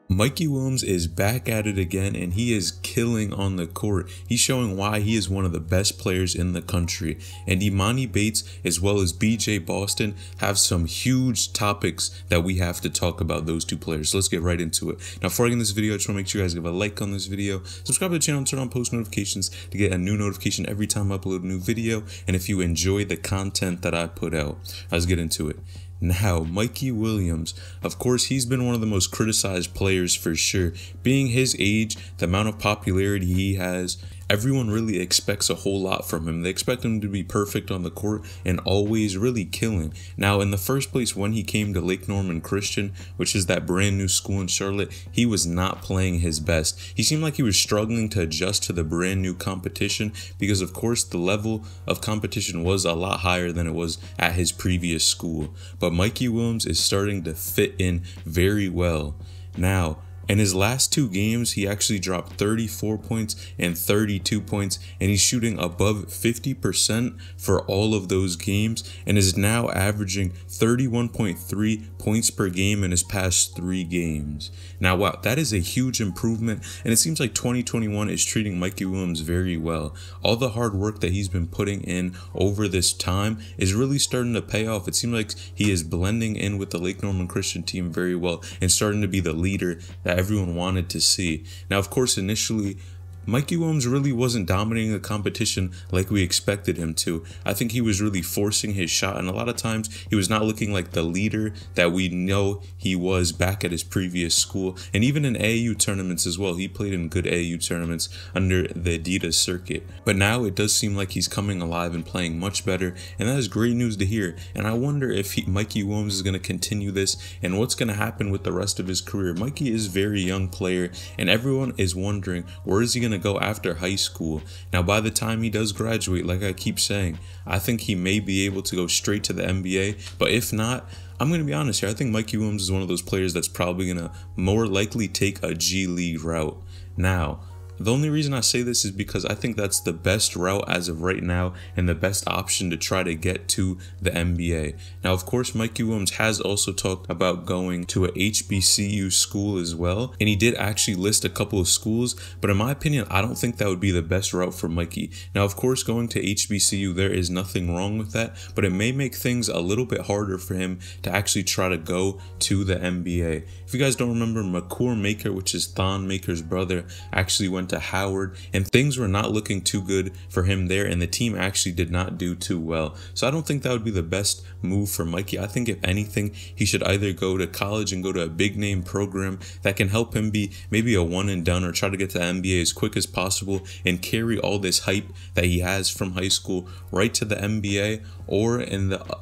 Mikey Williams is back at it again, and he is killing on the court. He's showing why he is one of the best players in the country. And Emoni Bates, as well as BJ Bostson, have some huge topics that we have to talk about, those two players. So let's get right into it. Now, before I get in this video, I just want to make sure you guys give a like on this video, subscribe to the channel, and turn on post notifications to get a new notification every time I upload a new video. And if you enjoy the content that I put out, let's get into it. Now, Mikey Williams, of course, he's been one of the most criticized players for sure. Being his age, the amount of popularity he has, everyone really expects a whole lot from him. They expect him to be perfect on the court and always really killing. Now, in the first place, when he came to Lake Norman Christian, which is that brand new school in Charlotte, he was not playing his best. He seemed like he was struggling to adjust to the brand new competition because, of course, the level of competition was a lot higher than it was at his previous school. But Mikey Williams is starting to fit in very well. Now, in his last two games, he actually dropped 34 points and 32 points, and he's shooting above 50% for all of those games and is now averaging 31.3 points per game in his past 3 games. Now, wow, that is a huge improvement, and it seems like 2021 is treating Mikey Williams very well. All the hard work that he's been putting in over this time is really starting to pay off. It seems like he is blending in with the Lake Norman Christian team very well and starting to be the leader that everyone wanted to see. Now, of course, initially, Mikey Williams really wasn't dominating the competition like we expected him to. I think he was really forcing his shot, and a lot of times he was not looking like the leader that we know he was back at his previous school. And even in AAU tournaments as well, he played in good AAU tournaments under the Adidas circuit. But now it does seem like he's coming alive and playing much better, and that is great news to hear. And I wonder if Mikey Williams is going to continue this and what's going to happen with the rest of his career. Mikey is a very young player, and everyone is wondering, where is he going to go after high school? Now, by the time he does graduate, like I keep saying, I think he may be able to go straight to the NBA, but if not, I'm going to be honest here, I think Mikey Williams is one of those players that's probably going to more likely take a G League route. Now, the only reason I say this is because I think that's the best route as of right now and the best option to try to get to the NBA. Now, of course, Mikey Williams has also talked about going to a HBCU school as well, and he did actually list a couple of schools, but in my opinion, I don't think that would be the best route for Mikey. Now, of course, going to HBCU, there is nothing wrong with that, but it may make things a little bit harder for him to actually try to go to the NBA. If you guys don't remember, McCour Maker, which is Thon Maker's brother, actually went to Howard, and things were not looking too good for him there, and the team actually did not do too well. So I don't think that would be the best move for Mikey. I think if anything, he should either go to college and go to a big name program that can help him be maybe a one and done, or try to get to the NBA as quick as possible and carry all this hype that he has from high school right to the NBA, or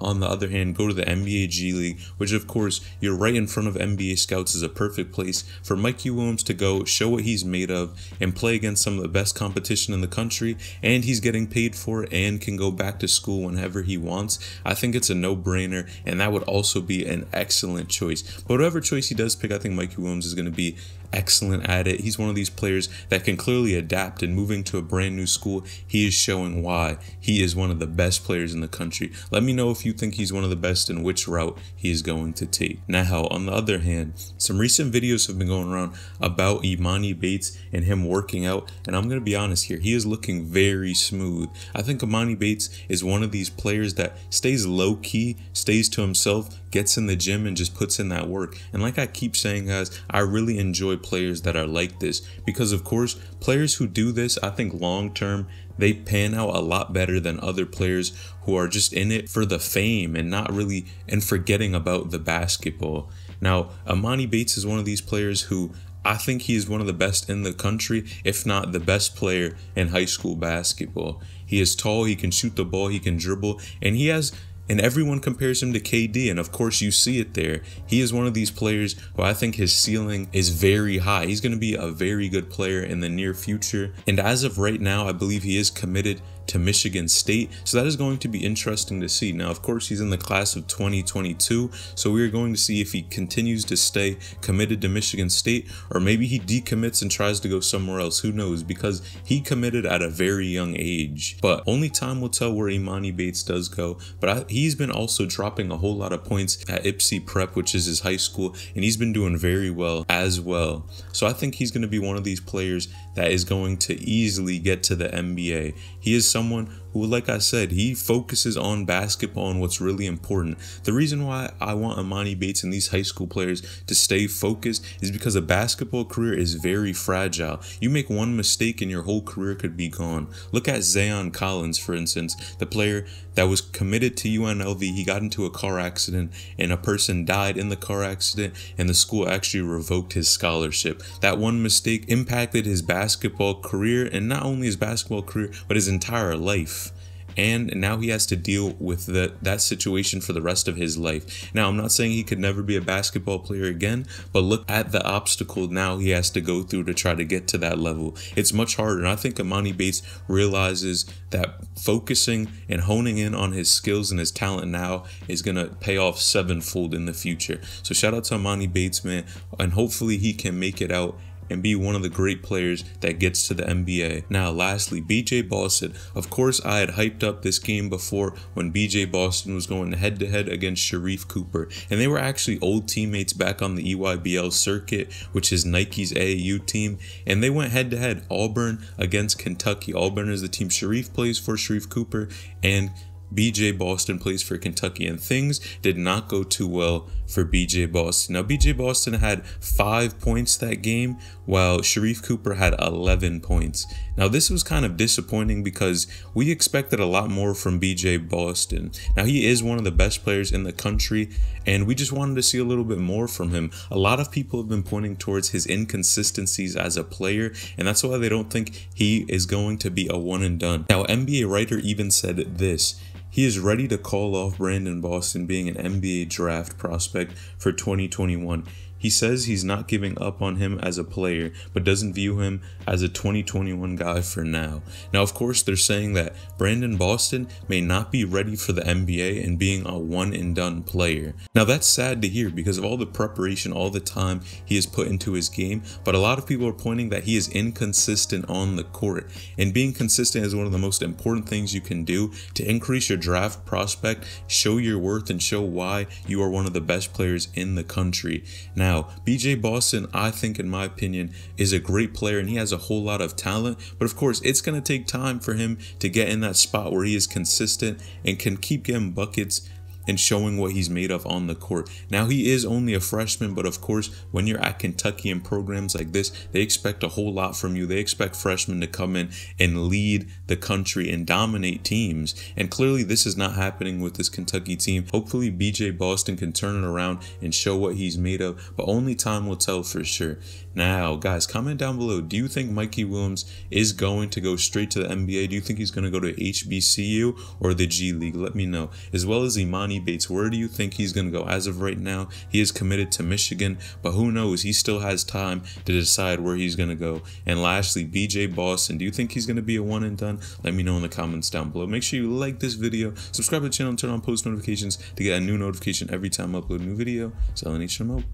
on the other hand, go to the NBA G League, which of course you're right in front of NBA scouts, is a perfect place for Mikey Williams to go show what he's made of and play against some of the best competition in the country, and he's getting paid for it and can go back to school whenever he wants. I think it's a no-brainer, and that would also be an excellent choice. But whatever choice he does pick, I think Mikey Williams is going to be excellent at it. He's one of these players that can clearly adapt, and moving to a brand new school, he is showing why he is one of the best players in the country. Let me know if you think he's one of the best and which route he is going to take. Now, on the other hand, some recent videos have been going around about Emoni Bates and him working out, and I'm going to be honest here, he is looking very smooth. I think Emoni Bates is one of these players that stays low-key, stays to himself, gets in the gym, and just puts in that work. And like I keep saying, guys, I really enjoy players that are like this, because of course, players who do this, I think long term, they pan out a lot better than other players who are just in it for the fame and not really, and forgetting about the basketball. Now, Emoni Bates is one of these players who I think he is one of the best in the country, if not the best player in high school basketball. He is tall, he can shoot the ball, he can dribble, and everyone compares him to KD, and of course you see it there. He is one of these players who I think his ceiling is very high. He's going to be a very good player in the near future, and as of right now, I believe he is committed to Michigan State. So that is going to be interesting to see. Now, of course, he's in the class of 2022, so we're going to see if he continues to stay committed to Michigan State, or maybe he decommits and tries to go somewhere else. Who knows? Because he committed at a very young age. But only time will tell where Emoni Bates does go. But he's been also dropping a whole lot of points at Ypsi Prep, which is his high school, and he's been doing very well as well. So I think he's going to be one of these players that is going to easily get to the NBA. He is someone who, like I said, he focuses on basketball and what's really important. The reason why I want Emoni Bates and these high school players to stay focused is because a basketball career is very fragile. You make one mistake and your whole career could be gone. Look at Zayon Collins, for instance, the player that was committed to UNLV. He got into a car accident and a person died in the car accident, and the school actually revoked his scholarship. That one mistake impacted his basketball career, and not only his basketball career, but his entire life. And now he has to deal with that situation for the rest of his life. Now, I'm not saying he could never be a basketball player again, but look at the obstacle now he has to go through to try to get to that level. It's much harder, and I think Emoni Bates realizes that focusing and honing in on his skills and his talent now is going to pay off sevenfold in the future. So shout out to Emoni Bates, man, and hopefully he can make it out and be one of the great players that gets to the NBA. Now, lastly, BJ Bostson. Of course, I had hyped up this game before when BJ Bostson was going head-to-head against Sharife Cooper, and they were actually old teammates back on the EYBL circuit, which is Nike's AAU team, and they went head-to-head, Auburn against Kentucky. Auburn is the team Sharife plays for, Sharife Cooper, and BJ Bostson plays for Kentucky, and things did not go too well for BJ Bostson. Now, BJ Bostson had 5 points that game, while Sharife Cooper had 11 points. Now, this was kind of disappointing because we expected a lot more from BJ Bostson. Now, he is one of the best players in the country, and we just wanted to see a little bit more from him. A lot of people have been pointing towards his inconsistencies as a player, and that's why they don't think he is going to be a one and done. Now, NBA writer even said this: he is ready to call off Brandon Bostson being an NBA draft prospect for 2021. He says he's not giving up on him as a player, but doesn't view him as a 2021 guy for now. Now, of course, they're saying that Brandon Bostson may not be ready for the NBA and being a one and done player. Now, that's sad to hear because of all the preparation, all the time he has put into his game, but a lot of people are pointing that he is inconsistent on the court. And being consistent is one of the most important things you can do to increase your draft prospect, show your worth, and show why you are one of the best players in the country. Now, BJ Bostson, I think, in my opinion, is a great player and he has a whole lot of talent, but of course it's going to take time for him to get in that spot where he is consistent and can keep getting buckets and showing what he's made of on the court. Now, he is only a freshman, but of course, when you're at Kentucky and programs like this, they expect a whole lot from you. They expect freshmen to come in and lead the country and dominate teams. And clearly, this is not happening with this Kentucky team. Hopefully, BJ Bostson can turn it around and show what he's made of, but only time will tell for sure. Now, guys, comment down below. Do you think Mikey Williams is going to go straight to the NBA? Do you think he's going to go to HBCU or the G League? Let me know. As well as Emoni Bates, where do you think he's going to go? As of right now, he is committed to Michigan, but who knows? He still has time to decide where he's going to go. And lastly, BJ Bostson, do you think he's going to be a one and done? Let me know in the comments down below. Make sure you like this video, subscribe to the channel, and turn on post notifications to get a new notification every time I upload a new video. So, I'll let you know.